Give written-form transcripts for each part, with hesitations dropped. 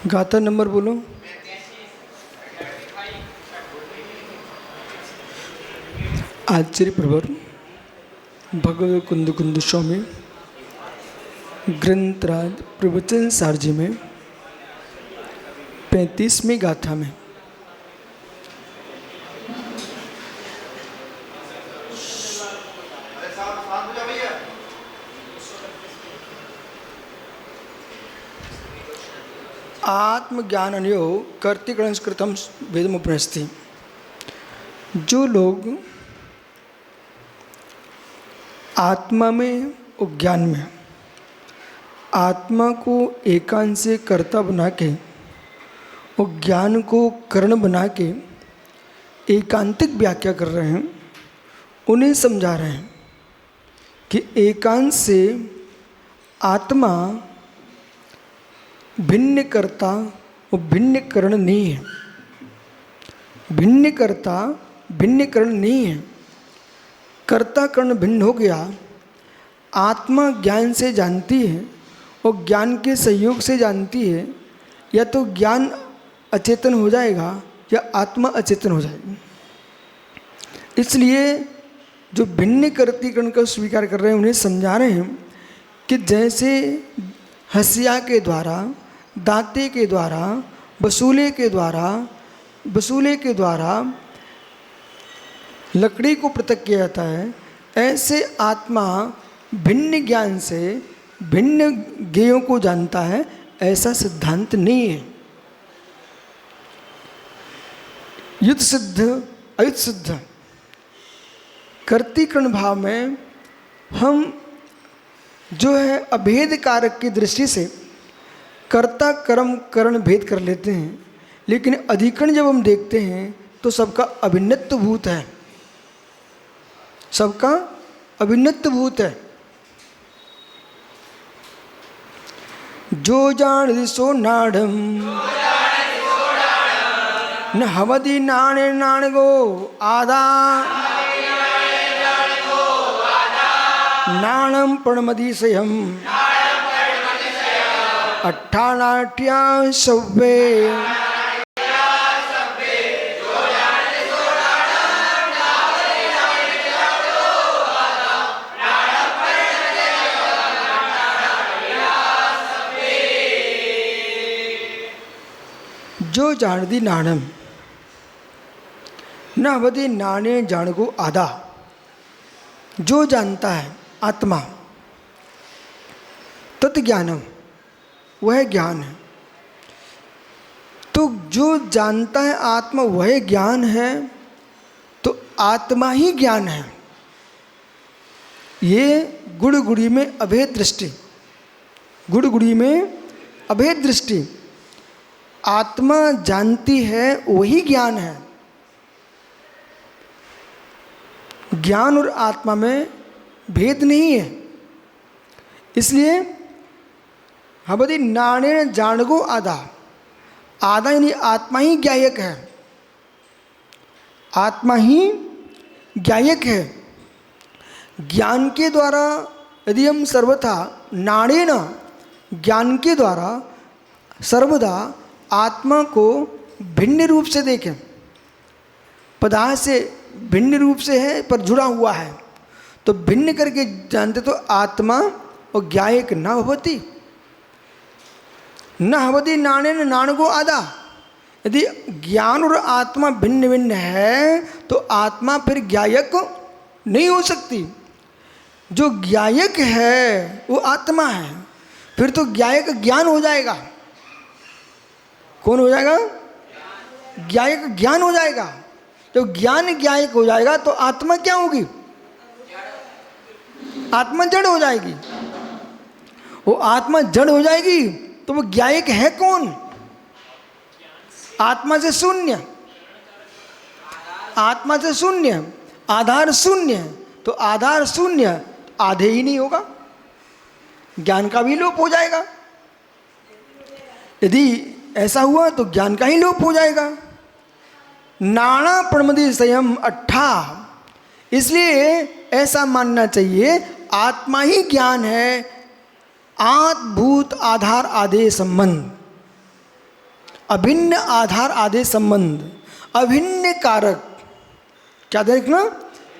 गाथा नंबर बोलो। आचार्य प्रवर भगवत कुंद कुंद स्वामी ग्रंथराज प्रवचन सारजी में 35वीं गाथा में आत्मज्ञान योग कर्तिकरणस्कृतम वेदमुपनिषदि। जो लोग आत्मा में और ज्ञान में आत्मा को एकांत से कर्ता बना के और ज्ञान को करण बना के एकांतिक व्याख्या कर रहे हैं, उन्हें समझा रहे हैं कि एकांत से आत्मा भिन्न कर्ता और भिन्न करण नहीं है। भिन्न कर्ता भिन्न करण नहीं है। कर्ता करण भिन्न हो गया। आत्मा ज्ञान से जानती है और ज्ञान के सहयोग से जानती है। या तो ज्ञान अचेतन हो जाएगा या आत्मा अचेतन हो जाएगी। इसलिए जो भिन्न कर्तीकरण का स्वीकार कर रहे हैं उन्हें समझा रहे हैं कि जैसे हसिया के द्वारा, दांते के द्वारा, बसूले के द्वारा लकड़ी को पृथक किया जाता है, ऐसे आत्मा भिन्न ज्ञान से भिन्न ज्ञेयों को जानता है। ऐसा सिद्धांत नहीं है। युत सिद्ध अयुत सिद्ध कर्तीकरण भाव में हम जो है अभेद कारक की दृष्टि से कर्ता कर्म करण भेद कर लेते हैं, लेकिन अधिकरण जब हम देखते हैं तो सबका अभिन्नत्व भूत है। सबका अभिन्नत्व भूत है। जो जान सो नाड़म न हवदी नाणे नाणगो आधा नाणम प्रणमदिशयम अट्ठानाट्या सव्वे जो जानदी नाणम न अवधि नाणे जाणगो आधा। जो जानता है आत्मा तत्ज्ञानम, वह ज्ञान है। तो जो जानता है आत्मा वह ज्ञान है, तो आत्मा ही ज्ञान है। ये गुड़-गुड़ी में अभेद दृष्टि, गुड़-गुड़ी में अभेद दृष्टि। आत्मा जानती है वही ज्ञान है। ज्ञान और आत्मा में भेद नहीं है। इसलिए हबदी नाणे जाणगो आधा, आधा यानी आत्मा ही ज्ञायक है। आत्मा ही ज्ञायक है। ज्ञान के द्वारा यदि हम सर्वथा नाणेन, ज्ञान के द्वारा सर्वदा आत्मा को भिन्न रूप से देखें, पदार्थ से भिन्न रूप से है पर जुड़ा हुआ है, तो भिन्न करके जानते तो आत्मा और ज्ञायक न भवती। न हवदी नाणे न नाणगो आधा। यदि ज्ञान और आत्मा भिन्न भिन्न है तो आत्मा फिर ज्ञायक नहीं हो सकती। जो ज्ञायक है वो आत्मा है, फिर तो ज्ञायक ज्ञान हो जाएगा। कौन हो जाएगा? ज्ञायक ज्ञान हो जाएगा। तो ज्ञान ज्ञायक हो जाएगा तो आत्मा क्या होगी? आत्मा जड़ हो जाएगी। वो आत्मा जड़ हो जाएगी तो वो ज्ञायक है कौन? आत्मा से शून्य, आत्मा से शून्य, आधार शून्य। तो आधार शून्य, आधे ही नहीं होगा, ज्ञान का भी लोप हो जाएगा। यदि ऐसा हुआ तो ज्ञान का ही लोप हो जाएगा। नाणा प्रणमदि संयम अट्ठा। इसलिए ऐसा मानना चाहिए आत्मा ही ज्ञान है, आत्म भूत आधार आदेश संबंध। अभिन्न आधार आदेश संबंध, अभिन्न कारक, क्या देखना,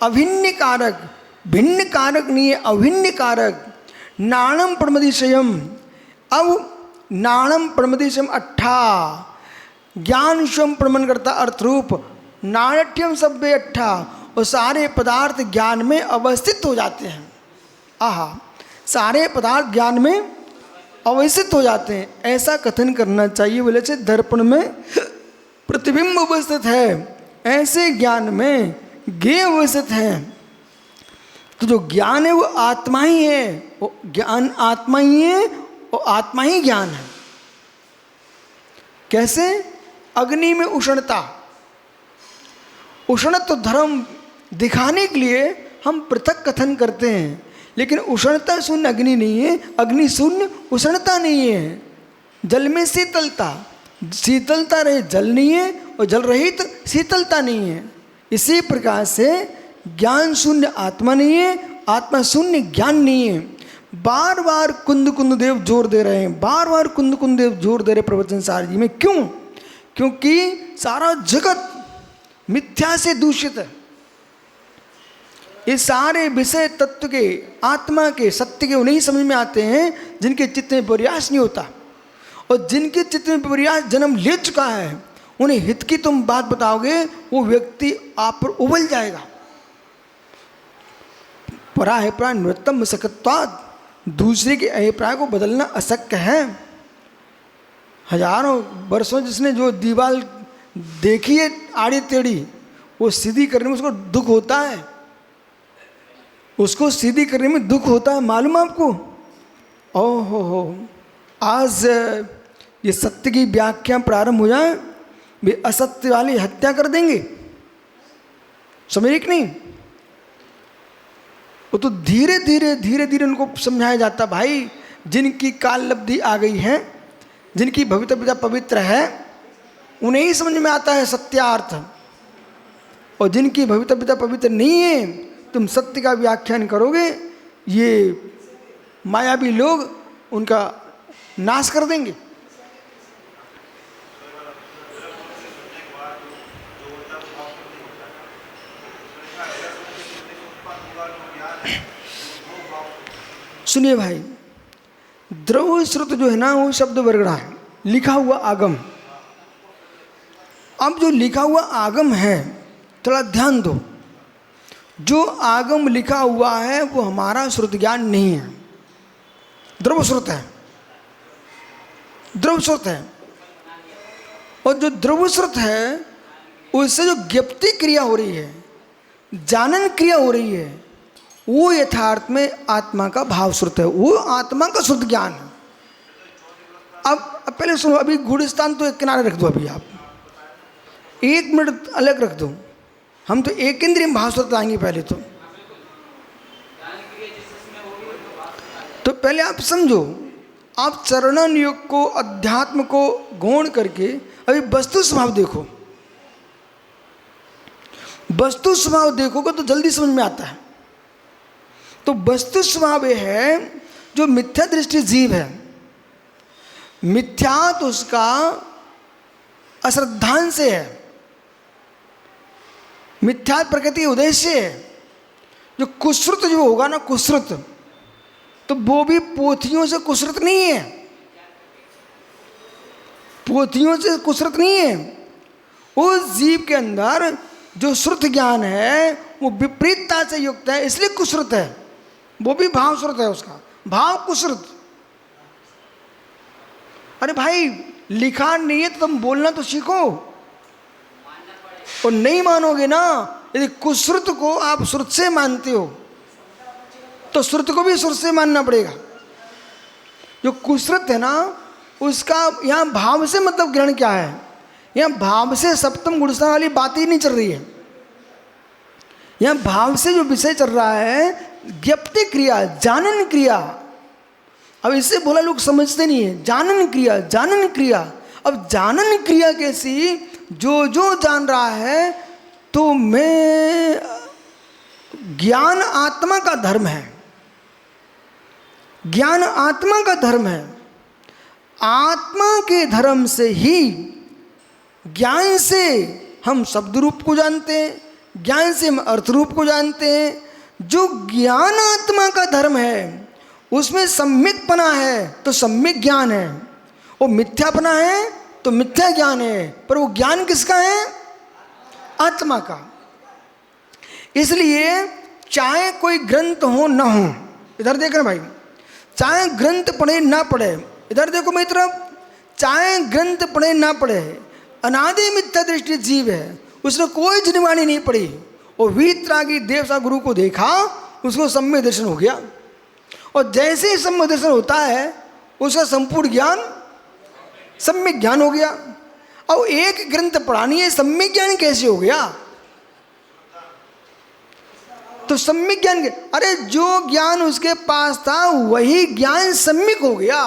अभिन्न कारक, भिन्न कारक नहीं है, अभिन्न कारक। नाणम प्रमदिशयम, अब नाणम प्रमदिशयम अट्ठा, ज्ञान स्वयं प्रमन करता अर्थरूप, नाट्यम सभ्य अट्ठा, और सारे पदार्थ ज्ञान में अवस्थित हो जाते हैं। आहा, सारे पदार्थ ज्ञान में अवस्थित हो जाते हैं, ऐसा कथन करना चाहिए। बोले से दर्पण में प्रतिबिंब अवस्थित है, ऐसे ज्ञान में ज्ञेय अवस्थित है। तो जो ज्ञान है वो आत्मा ही है, वो ज्ञान आत्मा ही है, वो आत्मा ही ज्ञान है। कैसे? अग्नि में उष्णता, उष्णत्व धर्म दिखाने के लिए हम पृथक कथन करते हैं, लेकिन उष्णता शून्य अग्नि नहीं है, अग्नि शून्य उष्णता नहीं है। जल में शीतलता, शीतलता रहे जल नहीं है, और जल रहित शीतलता नहीं है। इसी प्रकार से ज्ञान शून्य आत्मा नहीं है, आत्मा शून्य ज्ञान नहीं है। बार बार कुंद कुंद देव जोर दे रहे हैं, बार बार कुंद कुंद देव जोर दे रहे प्रवचन सार जी में। क्यों? क्योंकि सारा जगत मिथ्या से दूषित है। ये सारे विषय तत्व के, आत्मा के, सत्य के उन्हीं समझ में आते हैं जिनके चित्त में प्रयास नहीं होता, और जिनके चित्त में प्रयास जन्म ले चुका है, उन्हें हित की तुम बात बताओगे, वो व्यक्ति आप पर उबल जाएगा। पराभिप्राय निवृत्तम सकत्वाद, दूसरे के अभिप्राय को बदलना अशक्य है। हजारों वर्षों जिसने जो दीवार देखी है आड़ी टेढ़ी, वो सीधी करने में उसको दुख होता है, उसको सीधी करने में दुख होता है, मालूम आपको? ओहो हो, आज ये सत्य की व्याख्या प्रारंभ हो जाए, वे असत्य वाली हत्या कर देंगे, समझे कि नहीं? वो तो धीरे धीरे धीरे धीरे उनको समझाया जाता, भाई जिनकी काल लब्धि आ गई है, जिनकी भवितव्यता पवित्र है, उन्हें ही समझ में आता है सत्यार्थ, और जिनकी भवितव्यता पवित्र नहीं है, तुम सत्य का व्याख्यान करोगे, ये मायावी लोग उनका नाश कर देंगे। सुनिए भाई, द्रव श्रुत जो है ना, वो शब्द वर्गड़ा है, लिखा हुआ आगम। अब जो लिखा हुआ आगम है, थोड़ा ध्यान दो, जो आगम लिखा हुआ है वो हमारा श्रुत ज्ञान नहीं है, द्रव श्रुत है, द्रव श्रुत है। और जो द्रव श्रुत है उससे जो ज्ञप्ति क्रिया हो रही है, जानन क्रिया हो रही है, वो यथार्थ में आत्मा का भाव श्रुत है, वो आत्मा का शुद्ध ज्ञान है। अब पहले सुनो, अभी गुड़स्तान तो एक किनारे रख दो, अभी आप 1 मिनट अलग रख दो, हम तो एक इंद्रिय भाव श्रुत लाएंगे पहले तो पहले आप समझो, आप चरणन योग को, अध्यात्म को गौण करके अभी वस्तु स्वभाव देखो, वस्तु स्वभाव देखोगे तो जल्दी समझ में आता है। तो वस्तु स्वभाव है जो मिथ्या दृष्टि जीव है, मिथ्या तो उसका अश्रद्धांश से है, मिथ्या प्रकृति उद्देश्य है। जो कुश्रुत जो होगा ना, कुश्रुत, तो वो भी पोथियों से कुश्रुत नहीं है, पोथियों से कुश्रुत नहीं है। उस जीव के अंदर जो श्रुत ज्ञान है वो विपरीतता से युक्त है, इसलिए कुश्रुत है, वो भी भाव श्रुत है, उसका भाव कुश्रुत। अरे भाई, लिखा नहीं है तो तुम बोलना तो सीखो, और नहीं मानोगे ना, यदि कुश्रुत को आप श्रुत से मानते हो तो श्रुत को भी श्रुत से मानना पड़ेगा। जो कुश्रुत है ना, उसका यहाँ भाव से मतलब ग्रहण क्या है, यहाँ भाव से सप्तम गुणस्थान वाली बात ही नहीं चल रही है। यहाँ भाव से जो विषय चल रहा है ज्ञप्ति क्रिया, जानन क्रिया। अब इससे बोला लोग समझते नहीं है, जानन क्रिया, जानन क्रिया। अब जानन क्रिया कैसी, जो जो जान रहा है, तो मैं ज्ञान आत्मा का धर्म है, ज्ञान आत्मा का धर्म है। आत्मा के धर्म से ही ज्ञान से हम शब्द रूप को जानते हैं, ज्ञान से हम अर्थ रूप को जानते हैं। जो ज्ञान आत्मा का धर्म है उसमें सम्यकपना है तो सम्यक ज्ञान है, वो मिथ्यापना है तो मिथ्या ज्ञान है, पर वो ज्ञान किसका है? आत्मा का। इसलिए चाहे कोई ग्रंथ हो ना हो, इधर देख रहे भाई, चाहे ग्रंथ पढ़े ना पढ़े, इधर देखो मेरी तरफ, चाहे ग्रंथ पढ़े ना पढ़े, अनादि मिथ्या दृष्टि जीव है, उसने कोई जिनवाणी नहीं पढ़ी, वो वीतरागी देवता गुरु को देखा, उसको सम्यक दर्शन हो गया। और जैसे ही सम्यक दर्शन होता है उसका संपूर्ण ज्ञान सम्यक ज्ञान हो गया। अब एक ग्रंथ पढ़ानी है, सम्यक ज्ञान कैसे हो गया? तो सम्यक ज्ञान के, अरे जो ज्ञान उसके पास था वही ज्ञान सम्यक हो गया।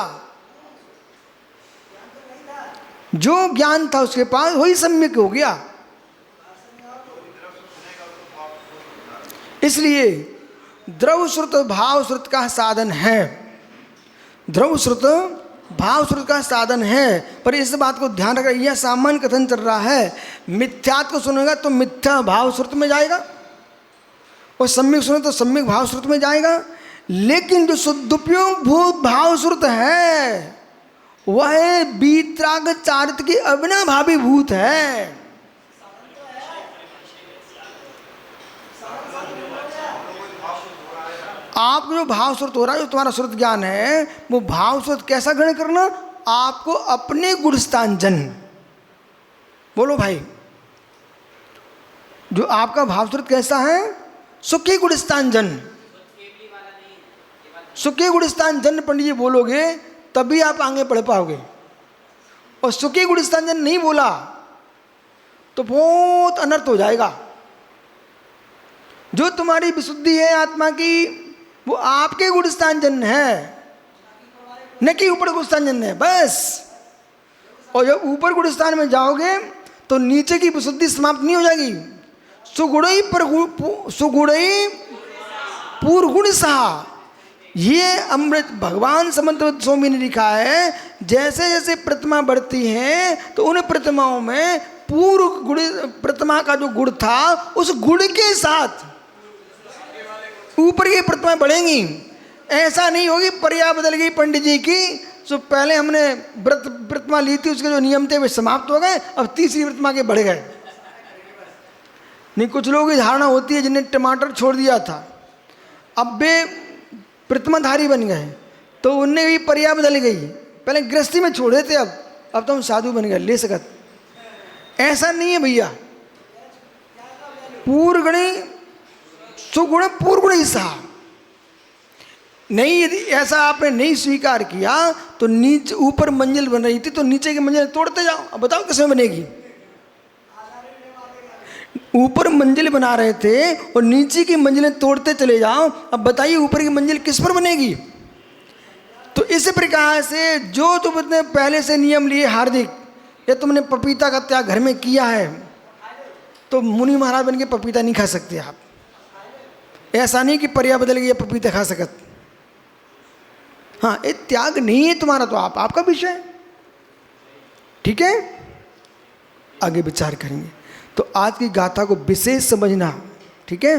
जो ज्ञान था उसके पास वही सम्यक हो गया। इसलिए द्रव श्रुत भाव श्रुत का साधन है, द्रव श्रुत भाव श्रुत का साधन है। पर इस बात को ध्यान रखना, यह सामान्य कथन चल रहा है, मिथ्यात्व को सुनेगा तो मिथ्या भाव श्रुत में जाएगा, और सम्यक सुने तो सम्यक भाव श्रुत में जाएगा। लेकिन जो सदुपयोग भूत भाव श्रुत है वह वीतराग चारित्र की अविनाभावी भूत है। आपको जो भाव श्रुत हो रहा है, जो तुम्हारा श्रुत ज्ञान है, वो भाव श्रुत कैसा ग्रहण करना? आपको अपने गुणस्थान जन, बोलो भाई, जो आपका भाव श्रुत कैसा है? सुखी गुणस्थान जन। सुखी गुणस्थान जन पंडित जी बोलोगे तभी आप आगे बढ़ पाओगे, और सुखी गुणस्थान जन नहीं बोला तो बहुत अनर्थ हो जाएगा। जो तुम्हारी विशुद्धि है आत्मा की वो आपके गुणस्थान जन है, न कि ऊपर गुणस्थान जन है, बस। और जब ऊपर गुणस्थान में जाओगे तो नीचे की विशुद्धि समाप्त नहीं हो जाएगी। सुगुणई पूर्गुण सा, ये अमृत भगवान समंत स्वामी ने लिखा है, जैसे जैसे प्रतिमा बढ़ती है तो उन प्रतिमाओं में पूर्व गुण, प्रतिमा का जो गुण था उस गुण के साथ ऊपर की प्रतिमा बढ़ेंगी। ऐसा नहीं होगी पर्या बदल गई पंडित जी की, तो पहले हमने व्रत प्रतिमा ली थी, उसके जो नियम थे वे समाप्त हो गए, अब तीसरी प्रतिमा के बढ़ गए। नहीं, कुछ लोगों की धारणा होती है जिन्हें टमाटर छोड़ दिया था, अब वे प्रतिमाधारी बन गए, तो उनने भी पर्या बदल गई। पहले गृहस्थी में छोड़े थे, अब तो हम साधु बन गए, ले सकत। ऐसा नहीं है भैया। पूर्वगुणी सुगुण पूर्वगुण हिस्सा नहीं, यदि ऐसा आपने नहीं स्वीकार किया तो नीचे ऊपर मंजिल बन रही थी तो नीचे की मंजिल तोड़ते जाओ। अब बताओ किस में बनेगी? ऊपर मंजिल बना रहे थे और नीचे की मंजिलें तोड़ते चले जाओ, अब बताइए ऊपर की मंजिल किस पर बनेगी? तो इस प्रकार से जो तुमने पहले से नियम लिए हार्दिक, या तुमने पपीता का त्याग घर में किया है तो मुनि महाराज बन के पपीता नहीं खा सकते आप। ऐसा नहीं कि पर्या बदल गई पपीता खा सकत। हाँ, ये त्याग नहीं है तुम्हारा, तो आपका विषय, ठीक है, आगे विचार करेंगे। तो आज की गाथा को विशेष समझना, ठीक है।